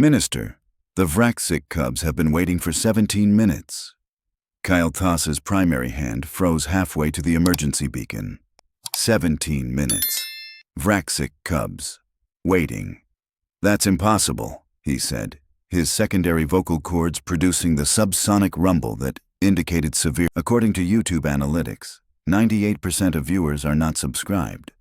Minister, the Vraxic cubs have been waiting for 17 minutes. Kyle Thas's primary hand froze halfway to the emergency beacon. 17 minutes. Vraxic cubs. Waiting. That's impossible, he said, his secondary vocal cords producing the subsonic rumble that indicated severe. According to YouTube analytics, 98% of viewers are not subscribed.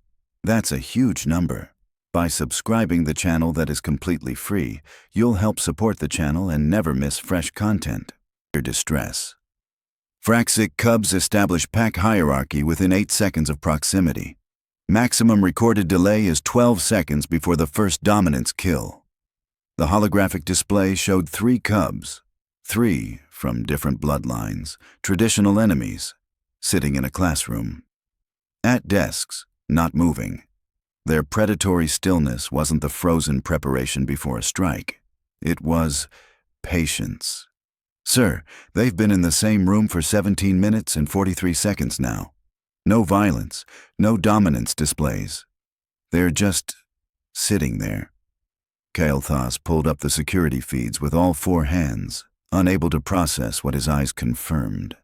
That's a huge number. By subscribing the channel that is completely free, you'll help support the channel and never miss fresh content. Your distress. Vraxic cubs establish pack hierarchy within 8 seconds of proximity. Maximum recorded delay is 12 seconds before the first dominance kill. The holographic display showed 3 cubs, 3 from different bloodlines, traditional enemies, sitting in a classroom. At desks, not moving. Their predatory stillness wasn't the frozen preparation before a strike. It was patience. Sir, they've been in the same room for 17 minutes and 43 seconds now. No violence, no dominance displays. They're just sitting there. Kyle Thas pulled up the security feeds with all 4 hands, unable to process what his eyes confirmed.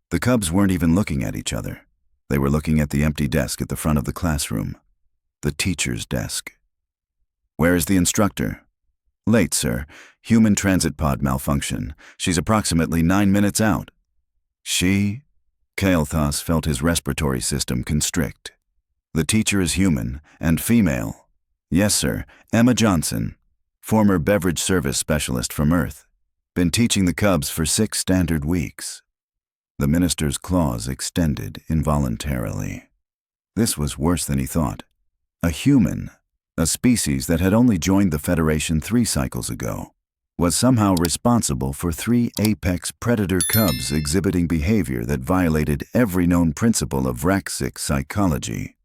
The cubs weren't even looking at each other. They were looking at the empty desk at the front of the classroom. The teacher's desk. Where is the instructor? Late, sir. Human transit pod malfunction. She's approximately 9 minutes out. She? Kyle Thas felt his respiratory system constrict. The teacher is human and female. Yes, sir. Emma Johnson, former beverage service specialist from Earth. Been teaching the cubs for 6 standard weeks. The minister's claws extended involuntarily. This was worse than he thought. A human, a species that had only joined the Federation 3 cycles ago, was somehow responsible for 3 apex predator cubs exhibiting behavior that violated every known principle of Vraxic psychology.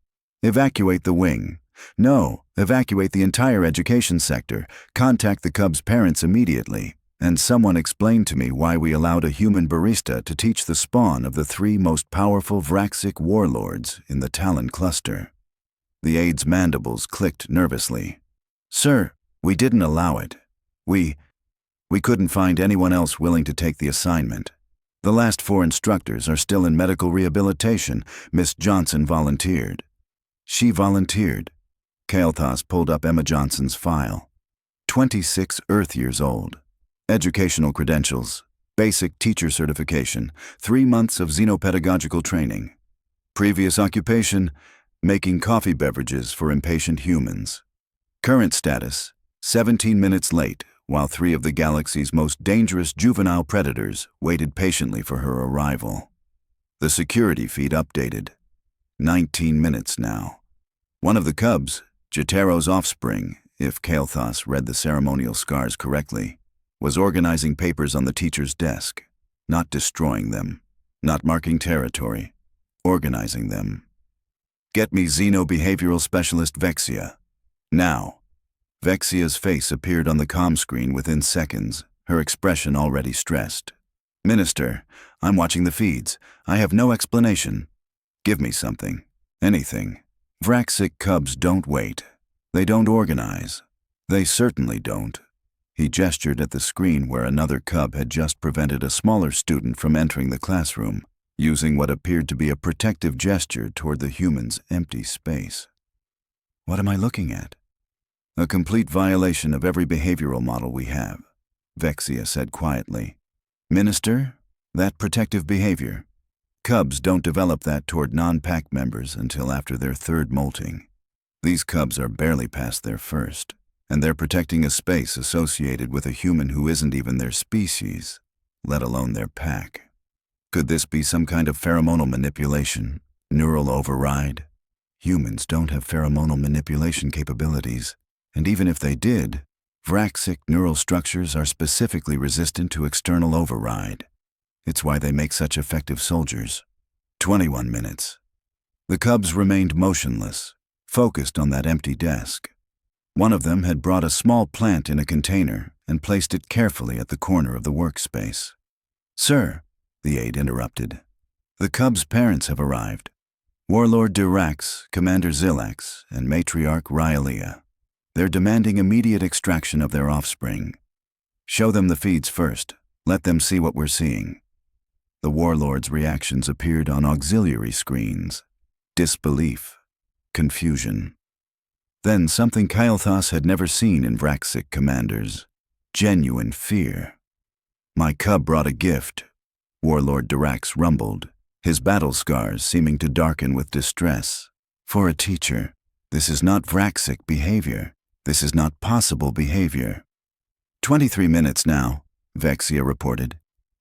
Evacuate the wing. No, evacuate the entire education sector. Contact the cubs' parents immediately. And someone explained to me why we allowed a human barista to teach the spawn of the 3 most powerful Vraxic warlords in the Talon cluster. The aide's mandibles clicked nervously. Sir, we didn't allow it. We couldn't find anyone else willing to take the assignment. The last 4 instructors are still in medical rehabilitation. Miss Johnson volunteered. She volunteered. Kyle Thas pulled up Emma Johnson's file. 26 Earth years old. Educational credentials. Basic teacher certification. 3 months of xenopedagogical training. Previous occupation, making coffee beverages for impatient humans. Current status, 17 minutes late, while 3 of the galaxy's most dangerous juvenile predators waited patiently for her arrival. The security feed updated. 19 minutes now. One of the cubs, Jotaro's offspring, if Kyle Thas read the ceremonial scars correctly, was organizing papers on the teacher's desk, not destroying them, not marking territory, organizing them. Get me Xeno-behavioral specialist Vexia. Now. Vexia's face appeared on the comm screen within seconds, her expression already stressed. Minister, I'm watching the feeds. I have no explanation. Give me something. Anything. Vraxic cubs don't wait. They don't organize. They certainly don't. He gestured at the screen where another cub had just prevented a smaller student from entering the classroom, using what appeared to be a protective gesture toward the human's empty space. What am I looking at? A complete violation of every behavioral model we have, Vexia said quietly. Minister, that protective behavior. Cubs don't develop that toward non-pack members until after their 3rd molting. These cubs are barely past their 1st, and they're protecting a space associated with a human who isn't even their species, let alone their pack. Could this be some kind of pheromonal manipulation, neural override? Humans don't have pheromonal manipulation capabilities, and even if they did, Vraxic neural structures are specifically resistant to external override. It's why they make such effective soldiers. 21 minutes. The cubs remained motionless, focused on that empty desk. One of them had brought a small plant in a container and placed it carefully at the corner of the workspace. Sir, the aide interrupted. The cubs' parents have arrived. Warlord Dirax, Commander Zilax, and Matriarch Ryalia. They're demanding immediate extraction of their offspring. Show them the feeds first. Let them see what we're seeing. The Warlord's reactions appeared on auxiliary screens. Disbelief. Confusion. Then something Kael'thas had never seen in Vraxic commanders. Genuine fear. My cub brought a gift, Warlord Dirax rumbled, his battle scars seeming to darken with distress. For a teacher, this is not Vraxic behavior. This is not possible behavior. 23 minutes now, Vexia reported.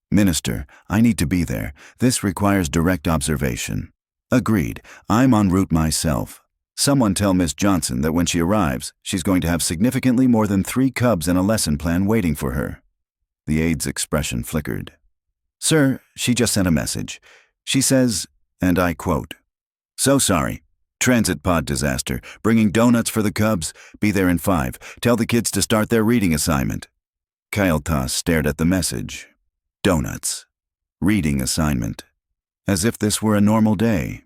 Minister, I need to be there. This requires direct observation. Agreed. I'm en route myself. Someone tell Miss Johnson that when she arrives, she's going to have significantly more than 3 cubs and a lesson plan waiting for her. The aide's expression flickered. Sir, she just sent a message. She says, and I quote, "So sorry. Transit pod disaster. Bringing donuts for the cubs. Be there in 5. Tell the kids to start their reading assignment." Kael'thas stared at the message. Donuts. Reading assignment. As if this were a normal day.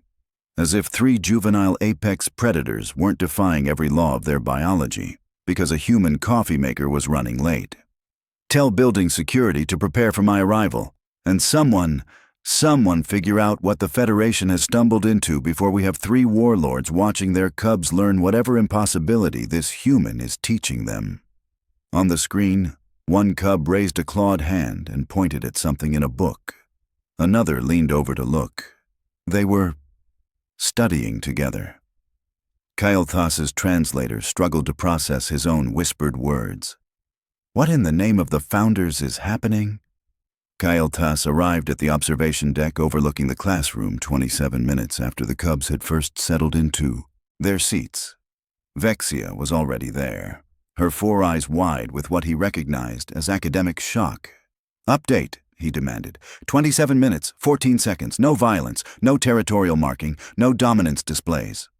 As if 3 juvenile apex predators weren't defying every law of their biology because a human coffee maker was running late. Tell building security to prepare for my arrival, and someone figure out what the Federation has stumbled into before we have 3 warlords watching their cubs learn whatever impossibility this human is teaching them. On the screen, one cub raised a clawed hand and pointed at something in a book. Another leaned over to look. They were studying together. Kael'thas's translator struggled to process his own whispered words. What in the name of the Founders is happening? Kael'thas arrived at the observation deck overlooking the classroom 27 minutes after the cubs had first settled into their seats. Vexia was already there, her 4 eyes wide with what he recognized as academic shock. Update, he demanded. 27 minutes, 14 seconds, no violence, no territorial marking, no dominance displays.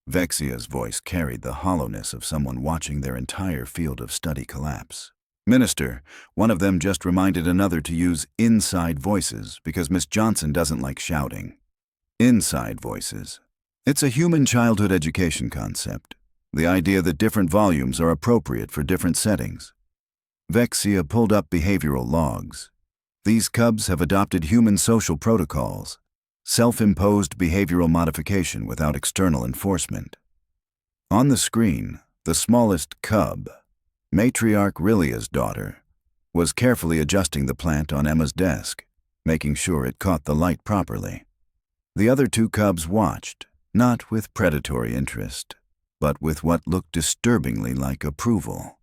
Vexia's voice carried the hollowness of someone watching their entire field of study collapse. Minister, one of them just reminded another to use inside voices because Miss Johnson doesn't like shouting. Inside voices. It's a human childhood education concept. The idea that different volumes are appropriate for different settings. Vexia pulled up behavioral logs. These cubs have adopted human social protocols, self-imposed behavioral modification without external enforcement. On the screen, the smallest cub, Matriarch Rilia's daughter, was carefully adjusting the plant on Emma's desk, making sure it caught the light properly. The other 2 cubs watched, not with predatory interest, but with what looked disturbingly like approval.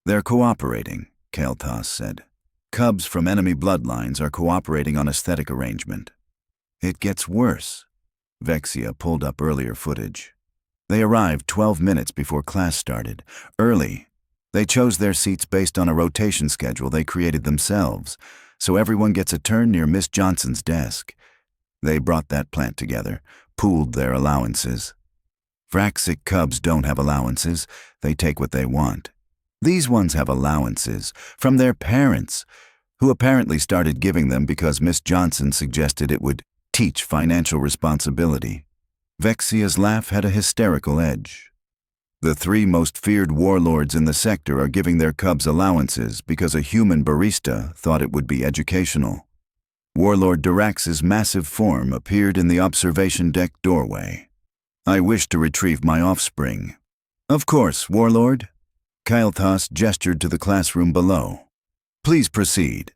They're cooperating, Kael'thas said. Cubs from enemy bloodlines are cooperating on aesthetic arrangement. It gets worse. Vexia pulled up earlier footage. They arrived 12 minutes before class started. Early. They chose their seats based on a rotation schedule they created themselves, so everyone gets a turn near Miss Johnson's desk. They brought that plant together, pooled their allowances. Vraxic cubs don't have allowances. They take what they want. These ones have allowances from their parents, who apparently started giving them because Miss Johnson suggested it would teach financial responsibility. Vexia's laugh had a hysterical edge. The 3 most feared warlords in the sector are giving their cubs allowances because a human barista thought it would be educational. Warlord Dirax's massive form appeared in the observation deck doorway. I wish to retrieve my offspring. Of course, Warlord. Kael'thas gestured to the classroom below. Please proceed.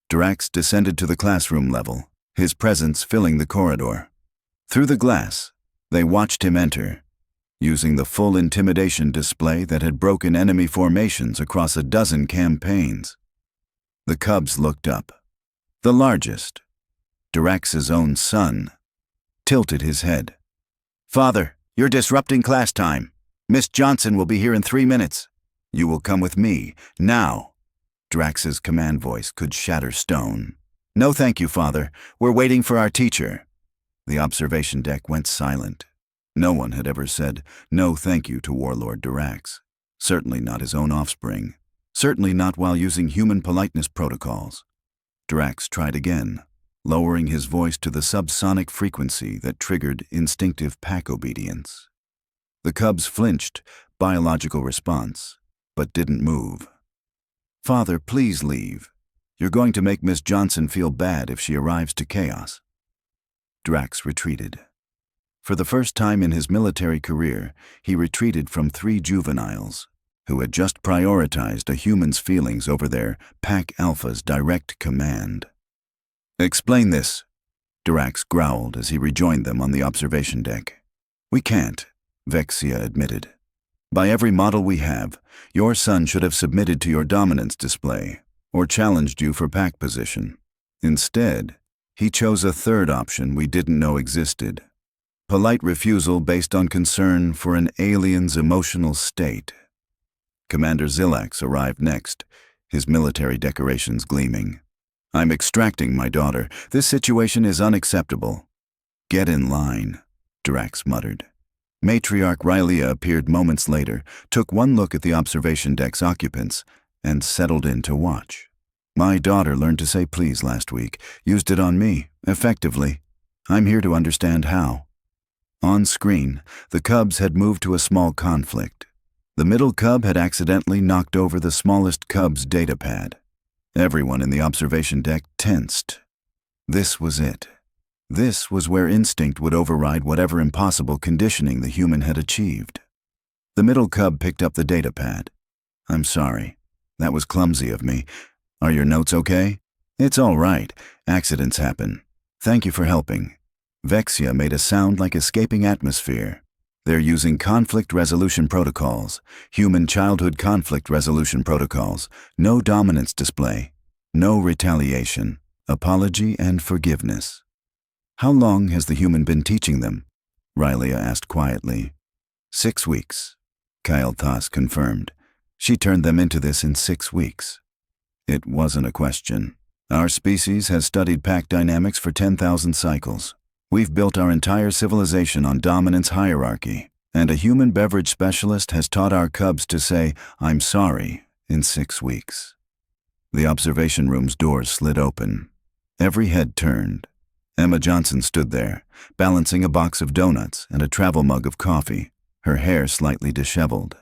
Dirax descended to the classroom level, his presence filling the corridor. Through the glass, they watched him enter, using the full intimidation display that had broken enemy formations across a dozen campaigns. The cubs looked up. The largest, Dirax's own son, tilted his head. Father, you're disrupting class time. Miss Johnson will be here in 3 minutes. You will come with me, now. Drax's command voice could shatter stone. No thank you, Father. We're waiting for our teacher. The observation deck went silent. No one had ever said no thank you to Warlord Dirax. Certainly not his own offspring. Certainly not while using human politeness protocols. Dirax tried again, lowering his voice to the subsonic frequency that triggered instinctive pack obedience. The cubs flinched, biological response, but didn't move. "Father, please leave. You're going to make Miss Johnson feel bad if she arrives to chaos." Drax retreated. For the first time in his military career, he retreated from 3 juveniles who had just prioritized a human's feelings over their pack alpha's direct command. "Explain this," Drax growled as he rejoined them on the observation deck. "We can't," Vexia admitted. "By every model we have, your son should have submitted to your dominance display or challenged you for pack position. Instead, he chose a third option we didn't know existed. Polite refusal based on concern for an alien's emotional state." Commander Zillax arrived next, his military decorations gleaming. "I'm extracting my daughter. This situation is unacceptable." "Get in line," Drax muttered. Matriarch Rylea appeared moments later, took one look at the observation deck's occupants, and settled in to watch. "My daughter learned to say please last week, used it on me, effectively. I'm here to understand how." On screen, the cubs had moved to a small conflict. The middle cub had accidentally knocked over the smallest cub's datapad. Everyone in the observation deck tensed. This was it. This was where instinct would override whatever impossible conditioning the human had achieved. The middle cub picked up the datapad. "I'm sorry. That was clumsy of me. Are your notes okay?" "It's all right. Accidents happen. Thank you for helping." Vexia made a sound like escaping atmosphere. "They're using conflict resolution protocols, human childhood conflict resolution protocols, no dominance display, no retaliation, apology and forgiveness." "How long has the human been teaching them?" Rylea asked quietly. 6 weeks, Kyle Thas confirmed. "She turned them into this in 6 weeks. It wasn't a question. Our species has studied pack dynamics for 10,000 cycles. We've built our entire civilization on dominance hierarchy, and a human beverage specialist has taught our cubs to say, 'I'm sorry,' in 6 weeks." The observation room's doors slid open. Every head turned. Emma Johnson stood there, balancing a box of donuts and a travel mug of coffee, her hair slightly disheveled.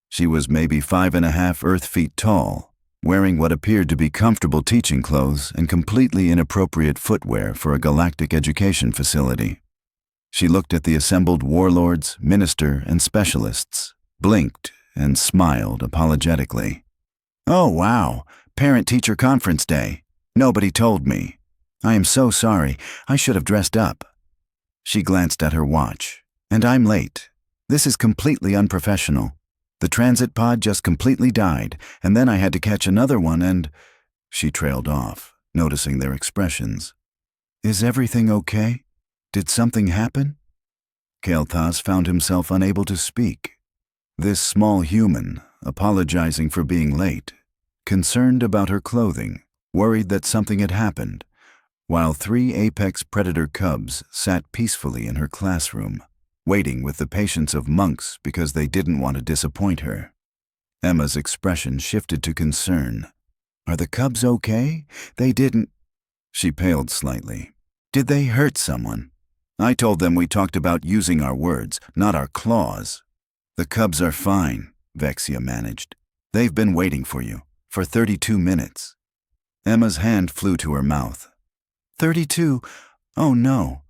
She was maybe 5.5 Earth feet tall, wearing what appeared to be comfortable teaching clothes and completely inappropriate footwear for a galactic education facility. She looked at the assembled warlords, minister, and specialists, blinked, and smiled apologetically. "Oh, wow, Parent-Teacher Conference Day. Nobody told me. I am so sorry. I should have dressed up." She glanced at her watch. "And I'm late. This is completely unprofessional. The transit pod just completely died, and then I had to catch another one and—" She trailed off, noticing their expressions. "Is everything okay? Did something happen?" Kael'thas found himself unable to speak. This small human, apologizing for being late, concerned about her clothing, worried that something had happened, while 3 apex predator cubs sat peacefully in her classroom, waiting with the patience of monks because they didn't want to disappoint her. Emma's expression shifted to concern. "Are the cubs okay? They didn't—" She paled slightly. "Did they hurt someone?" "I told them we talked about using our words, not our claws." "The cubs are fine," Vexia managed. "They've been waiting for you, for 32 minutes. Emma's hand flew to her mouth. 32? Oh no.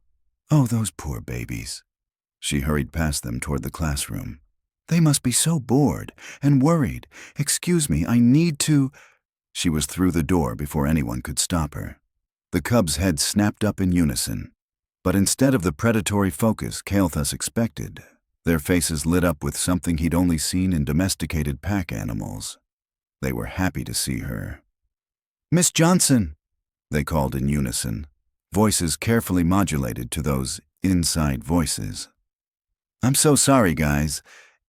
Oh, those poor babies. She hurried past them toward the classroom. "They must be so bored and worried. Excuse me, I need to—" She was through the door before anyone could stop her. The cubs' heads snapped up in unison. But instead of the predatory focus Kael'thas expected, their faces lit up with something he'd only seen in domesticated pack animals. They were happy to see her. "Miss Johnson!" they called in unison, voices carefully modulated to those inside voices. "I'm so sorry, guys."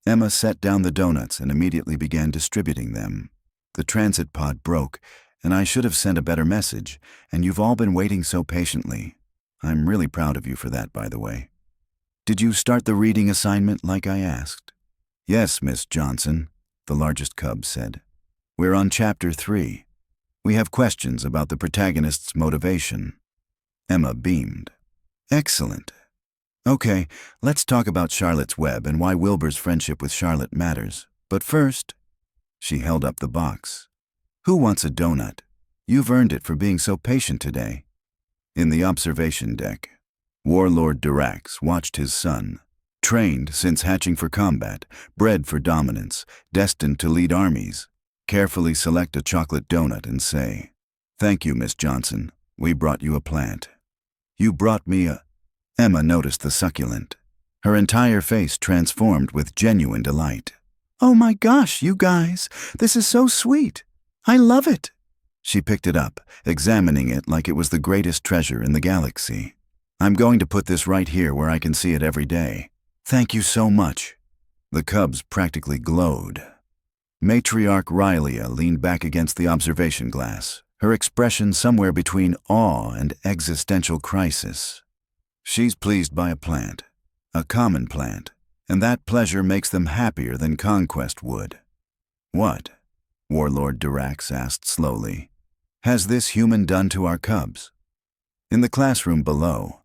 Emma set down the donuts and immediately began distributing them. "The transit pod broke, and I should have sent a better message, and you've all been waiting so patiently. I'm really proud of you for that, by the way. Did you start the reading assignment like I asked?" "Yes, Miss Johnson," the largest cub said. "We're on Chapter 3. We have questions about the protagonist's motivation." Emma beamed. "Excellent. Okay, let's talk about Charlotte's web and why Wilbur's friendship with Charlotte matters. But first, she held up the box. Who wants a donut? You've earned it for being so patient today. In the observation deck, Warlord Dirax watched his son, trained since hatching for combat, bred for dominance, destined to lead armies, carefully select a chocolate donut and say, "Thank you, Miss Johnson. We brought you a plant." "You brought me a—" Emma noticed the succulent. Her entire face transformed with genuine delight. "Oh my gosh, you guys, this is so sweet. I love it." She picked it up, examining it like it was the greatest treasure in the galaxy. "I'm going to put this right here where I can see it every day. Thank you so much." The cubs practically glowed. Matriarch Rylia leaned back against the observation glass, her expression somewhere between awe and existential crisis. She's pleased by a plant, a common plant, and that pleasure makes them happier than conquest would. "What?" Warlord Dirax asked slowly. "Has this human done to our cubs?" In the classroom below,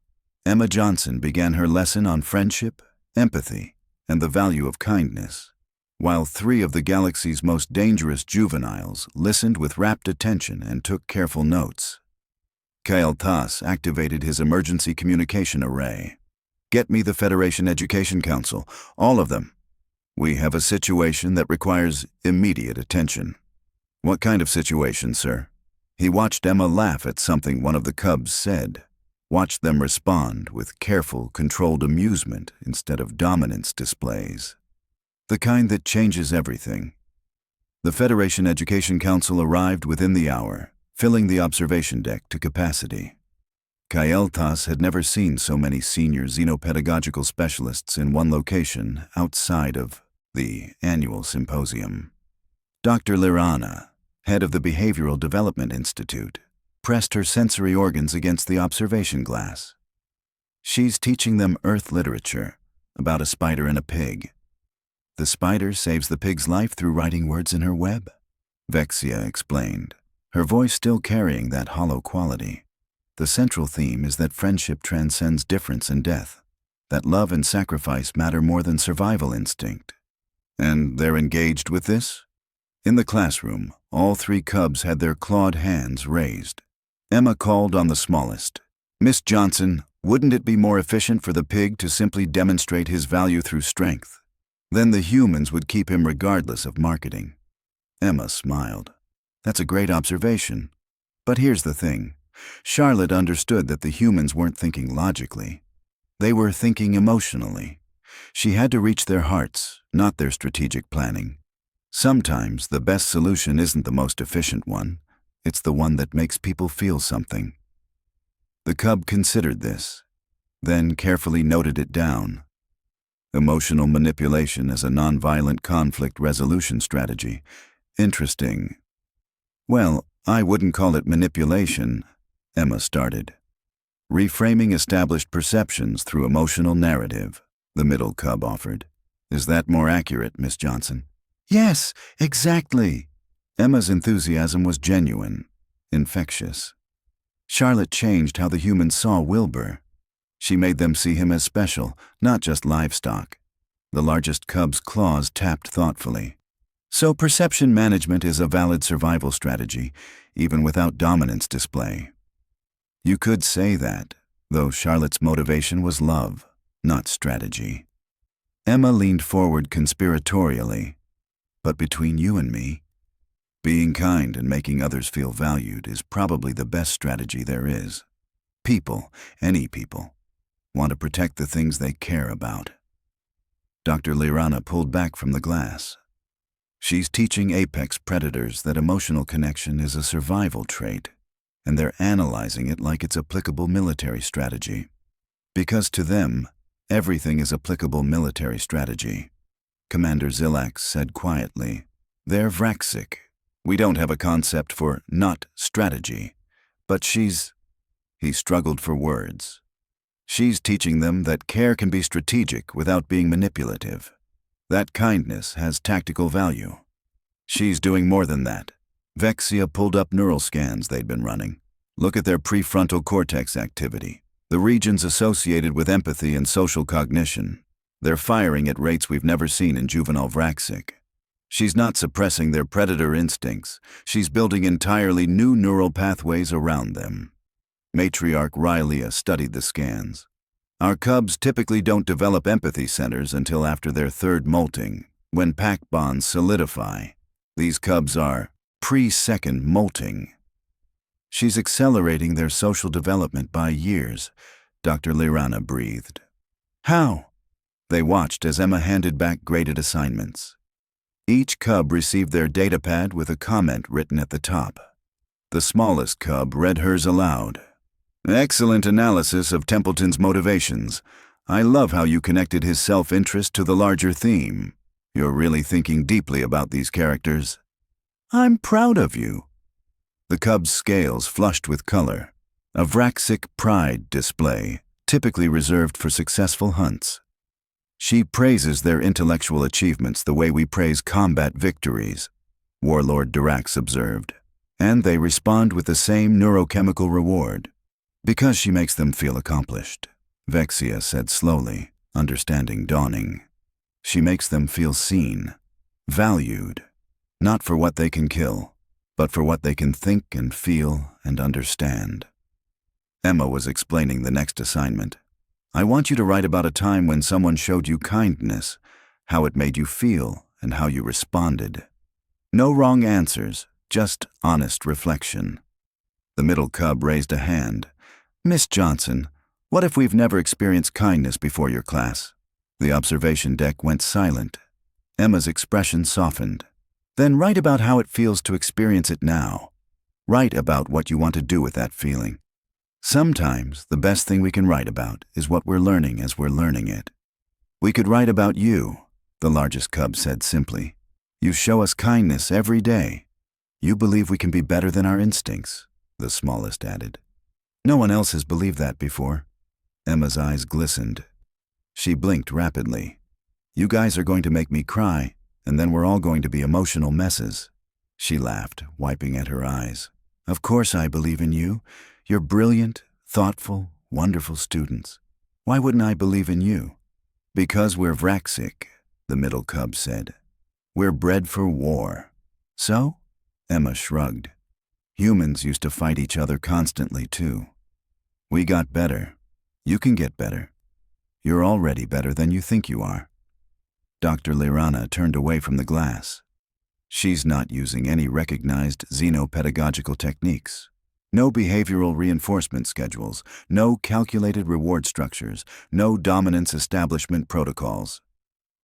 Emma Johnson began her lesson on friendship, empathy, and the value of kindness, while 3 of the galaxy's most dangerous juveniles listened with rapt attention and took careful notes. Kyle Tass activated his emergency communication array. "Get me the Federation Education Council, all of them. We have a situation that requires immediate attention." "What kind of situation, sir?" He watched Emma laugh at something one of the cubs said, watched them respond with careful, controlled amusement instead of dominance displays. "The kind that changes everything." The Federation Education Council arrived within the hour, filling the observation deck to capacity. Kael'thas had never seen so many senior xenopedagogical specialists in one location outside of the annual symposium. Dr. Lirana, head of the Behavioral Development Institute, pressed her sensory organs against the observation glass. "She's teaching them Earth literature about a spider and a pig. The spider saves the pig's life through writing words in her web," Vexia explained, her voice still carrying that hollow quality. "The central theme is that friendship transcends difference and death, that love and sacrifice matter more than survival instinct." "And they're engaged with this?" In the classroom, all 3 cubs had their clawed hands raised. Emma called on the smallest. "Miss Johnson, wouldn't it be more efficient for the pig to simply demonstrate his value through strength? Then the humans would keep him regardless of marketing." Emma smiled. "That's a great observation. But here's the thing. Charlotte understood that the humans weren't thinking logically. They were thinking emotionally. She had to reach their hearts, not their strategic planning. Sometimes the best solution isn't the most efficient one. It's the one that makes people feel something." The cub considered this, then carefully noted it down. Emotional manipulation as a nonviolent conflict resolution strategy. Interesting. "Well, I wouldn't call it manipulation," Emma started. "Reframing established perceptions through emotional narrative," the middle cub offered. "Is that more accurate, Miss Johnson?" "Yes, exactly." Emma's enthusiasm was genuine, infectious. Charlotte changed how the humans saw Wilbur. She made them see him as special, not just livestock. The largest cub's claws tapped thoughtfully. "So perception management is a valid survival strategy, even without dominance display." You could say that, though Charlotte's motivation was love, not strategy. Emma leaned forward conspiratorially. "But between you and me, being kind and making others feel valued is probably the best strategy there is. People, any people, want to protect the things they care about." Dr. Lirana pulled back from the glass. "She's teaching apex predators that emotional connection is a survival trait, and they're analyzing it like it's applicable military strategy. Because to them, everything is applicable military strategy." Commander Zilax said quietly, "They're Vraxic. We don't have a concept for not strategy, but she's—" He struggled for words. "She's teaching them that care can be strategic without being manipulative. That kindness has tactical value. She's doing more than that." Vexia pulled up neural scans they'd been running. "Look at their prefrontal cortex activity. The regions associated with empathy and social cognition. They're firing at rates we've never seen in juvenile Vraxic. She's not suppressing their predator instincts. She's building entirely new neural pathways around them. Matriarch Rylea studied the scans. Our cubs typically don't develop empathy centers until after their third molting, when pack bonds solidify. These cubs are pre-second molting. She's accelerating their social development by years, Dr. Lirana breathed. How? They watched as Emma handed back graded assignments. Each cub received their datapad with a comment written at the top. The smallest cub read hers aloud. Excellent analysis of Templeton's motivations. I love how you connected his self-interest to the larger theme. You're really thinking deeply about these characters. I'm proud of you. The cub's scales flushed with color. A Vraxic pride display, typically reserved for successful hunts. She praises their intellectual achievements the way we praise combat victories, Warlord Dirax observed, and they respond with the same neurochemical reward. Because she makes them feel accomplished, Vexia said slowly, understanding dawning. She makes them feel seen, valued, not for what they can kill, but for what they can think and feel and understand. Emma was explaining the next assignment. I want you to write about a time when someone showed you kindness, how it made you feel, and how you responded. No wrong answers, just honest reflection. The middle cub raised a hand. Miss Johnson, what if we've never experienced kindness before your class? The observation deck went silent. Emma's expression softened. Then write about how it feels to experience it now. Write about what you want to do with that feeling. Sometimes the best thing we can write about is what we're learning as we're learning it. We could write about you, the largest cub said simply. You show us kindness every day. You believe we can be better than our instincts, the smallest added. No one else has believed that before. Emma's eyes glistened. She blinked rapidly. You guys are going to make me cry, and then we're all going to be emotional messes. She laughed, wiping at her eyes. Of course I believe in you. You're brilliant, thoughtful, wonderful students. Why wouldn't I believe in you? Because we're Vraxic, the middle cub said. We're bred for war. So? Emma shrugged. Humans used to fight each other constantly, too. We got better. You can get better. You're already better than you think you are. Dr. Lirana turned away from the glass. She's not using any recognized xenopedagogical techniques. No behavioral reinforcement schedules, no calculated reward structures, no dominance establishment protocols.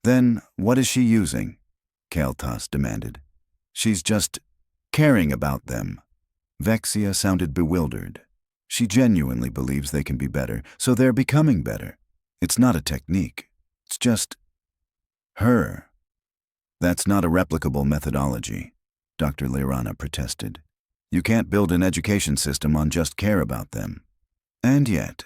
Then what is she using? Kael'thas demanded. She's just caring about them. Vexia sounded bewildered. She genuinely believes they can be better, so they're becoming better. It's not a technique. It's just her. That's not a replicable methodology, Dr. Lirana protested. You can't build an education system on just care about them. And yet,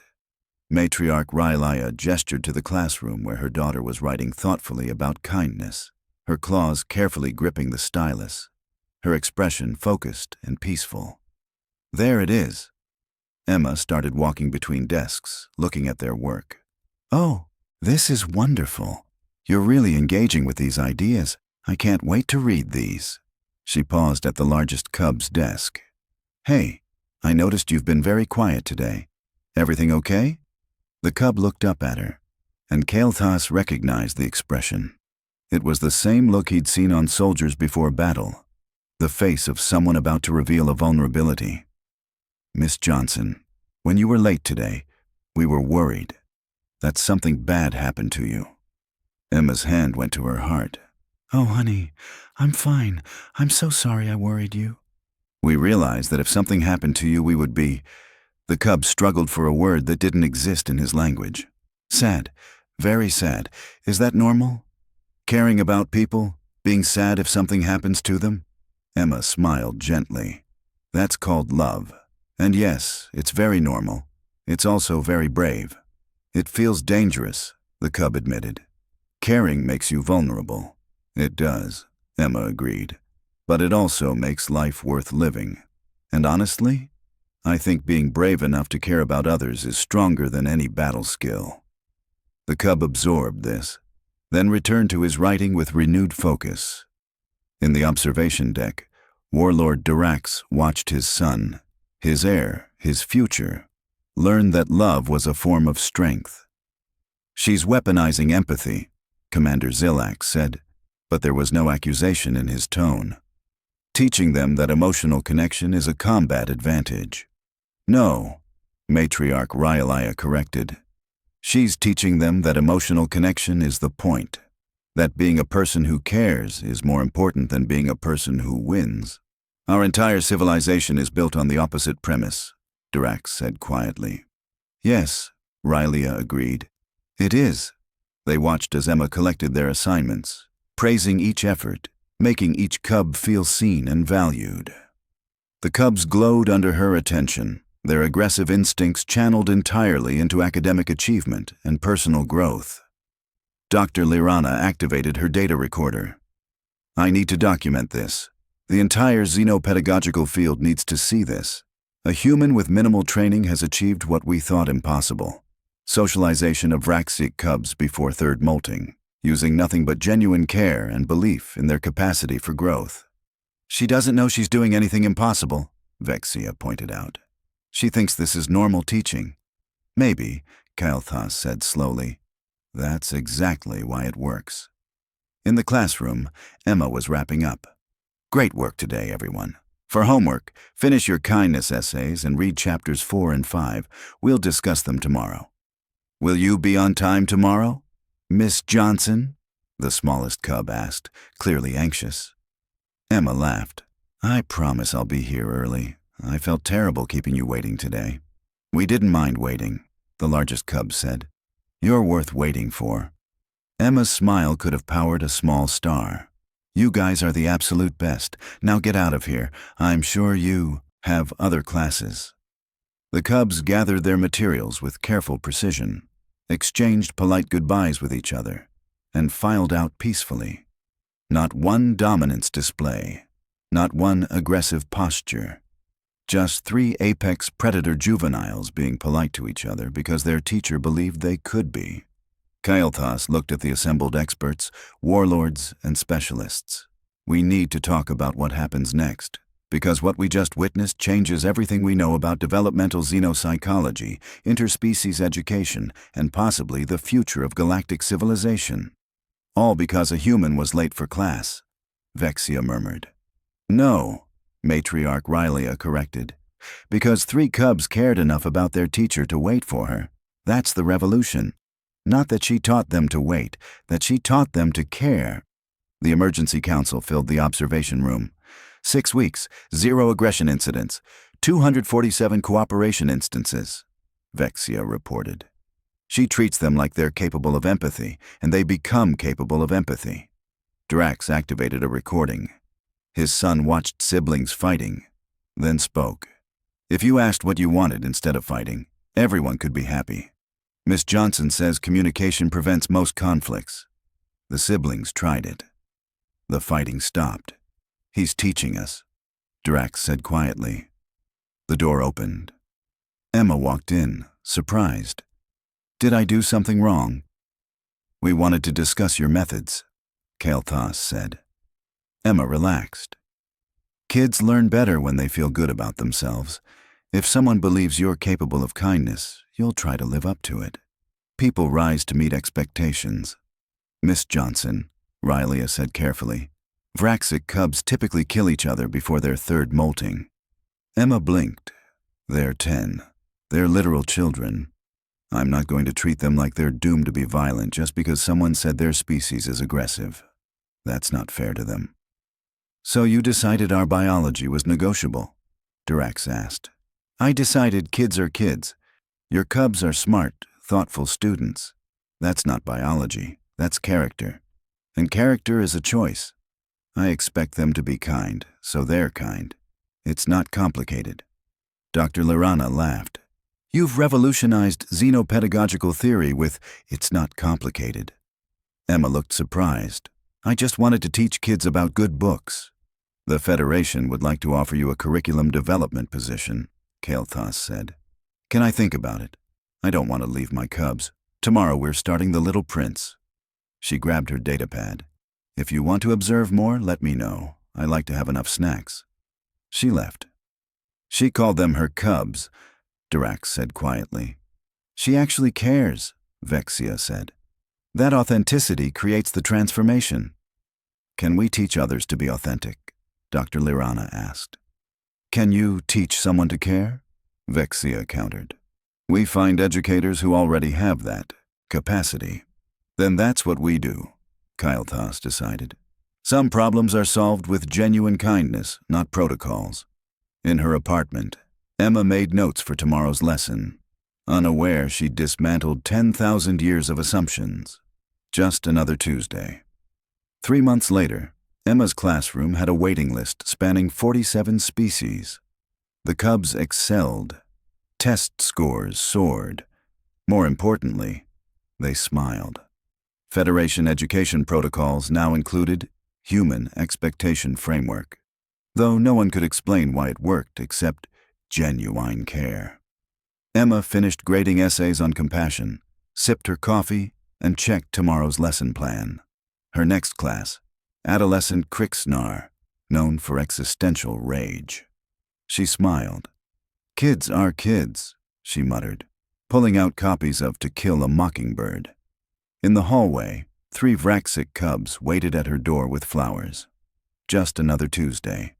Matriarch Rylea gestured to the classroom where her daughter was writing thoughtfully about kindness, her claws carefully gripping the stylus, her expression focused and peaceful. There it is. Emma started walking between desks, looking at their work. Oh, this is wonderful. You're really engaging with these ideas. I can't wait to read these. She paused at the largest cub's desk. Hey, I noticed you've been very quiet today. Everything okay? The cub looked up at her, and Kael'thas recognized the expression. It was the same look he'd seen on soldiers before battle, the face of someone about to reveal a vulnerability. Miss Johnson, when you were late today, we were worried that something bad happened to you. Emma's hand went to her heart. Oh, honey, I'm fine. I'm so sorry I worried you. We realized that if something happened to you, we would be... The cub struggled for a word that didn't exist in his language. Sad. Very sad. Is that normal? Caring about people? Being sad if something happens to them? Emma smiled gently. That's called love. And yes, it's very normal. It's also very brave. It feels dangerous, the cub admitted. Caring makes you vulnerable. It does, Emma agreed. But it also makes life worth living. And honestly, I think being brave enough to care about others is stronger than any battle skill." The cub absorbed this, then returned to his writing with renewed focus. In the observation deck, Warlord Dirax watched his son, his heir, his future, learn that love was a form of strength. "She's weaponizing empathy," Commander Zilak said, but there was no accusation in his tone. "Teaching them that emotional connection is a combat advantage." "No," Matriarch Ryalia corrected. "She's teaching them that emotional connection is the point, that being a person who cares is more important than being a person who wins. Our entire civilization is built on the opposite premise," Dirax said quietly. "Yes," Ryalia agreed. "It is." They watched as Emma collected their assignments, praising each effort, making each cub feel seen and valued. The cubs glowed under her attention, their aggressive instincts channeled entirely into academic achievement and personal growth. Dr. Lirana activated her data recorder. "I need to document this. The entire xenopedagogical field needs to see this. A human with minimal training has achieved what we thought impossible. Socialization of Vraxic cubs before third molting, using nothing but genuine care and belief in their capacity for growth." "She doesn't know she's doing anything impossible," Vexia pointed out. "She thinks this is normal teaching." "Maybe," Kael'thas said slowly. "That's exactly why it works." In the classroom, Emma was wrapping up. "Great work today, everyone. For homework, finish your kindness essays and read chapters 4 and 5. We'll discuss them tomorrow." "Will you be on time tomorrow, Miss Johnson?" the smallest cub asked, clearly anxious. Emma laughed. "I promise I'll be here early. I felt terrible keeping you waiting today." "We didn't mind waiting," the largest cub said. "You're worth waiting for." Emma's smile could have powered a small star. "You guys are the absolute best. Now get out of here. I'm sure you have other classes." The cubs gathered their materials with careful precision, exchanged polite goodbyes with each other, and filed out peacefully. Not one dominance display, not one aggressive posture. Just 3 apex predator juveniles being polite to each other because their teacher believed they could be. Kael'thas looked at the assembled experts, warlords, and specialists. "We need to talk about what happens next, because what we just witnessed changes everything we know about developmental xenopsychology, interspecies education, and possibly the future of galactic civilization. All because a human was late for class," Vexia murmured. "No," Matriarch Ryalia corrected. "Because 3 cubs cared enough about their teacher to wait for her. That's the revolution. Not that she taught them to wait, that she taught them to care." The emergency council filled the observation room. 6 weeks, 0 aggression incidents, 247 cooperation instances, Vexia reported. "She treats them like they're capable of empathy, and they become capable of empathy." Drax activated a recording. His son watched siblings fighting, then spoke. "If you asked what you wanted instead of fighting, everyone could be happy. Miss Johnson says communication prevents most conflicts. The siblings tried it. The fighting stopped. He's teaching us," Drax said quietly. The door opened. Emma walked in, surprised. "Did I do something wrong?" "We wanted to discuss your methods," Kael'thas said. Emma relaxed. "Kids learn better when they feel good about themselves. If someone believes you're capable of kindness, you'll try to live up to it. People rise to meet expectations." "Miss Johnson," Ryalia said carefully, "Vraxic cubs typically kill each other before their third molting." Emma blinked. "They're 10. They're literal children. I'm not going to treat them like they're doomed to be violent just because someone said their species is aggressive. That's not fair to them." "So you decided our biology was negotiable?" Dirax asked. "I decided kids are kids. Your cubs are smart, thoughtful students. That's not biology, that's character. And character is a choice. I expect them to be kind, so they're kind. It's not complicated." Dr. Lirana laughed. "You've revolutionized xenopedagogical theory with, 'It's not complicated.'" Emma looked surprised. "I just wanted to teach kids about good books." "The Federation would like to offer you a curriculum development position," Kael'thas said. Can I think about it? I don't want to leave my cubs. Tomorrow we're starting The Little Prince. She grabbed her datapad. If you want to observe more, let me know. I like to have enough snacks. She left. She called them her cubs, Dirac said quietly. She actually cares, Vexia said. That authenticity creates the transformation. Can we teach others to be authentic? Dr. Lirana asked. Can you teach someone to care? Vexia countered. We find educators who already have that capacity. Then that's what we do, Kael'thas decided. Some problems are solved with genuine kindness, not protocols. In her apartment, Emma made notes for tomorrow's lesson. Unaware, she dismantled 10,000 years of assumptions. Just another Tuesday. 3 months later, Emma's classroom had a waiting list spanning 47 species. The cubs excelled. Test scores soared. More importantly, they smiled. Federation education protocols now included Human Expectation Framework, though no one could explain why it worked except genuine care. Emma finished grading essays on compassion, sipped her coffee, and checked tomorrow's lesson plan. Her next class, Adolescent Krixnar, known for existential rage. She smiled. Kids are kids, she muttered, pulling out copies of To Kill a Mockingbird. In the hallway, 3 Vraxic cubs waited at her door with flowers. Just another Tuesday.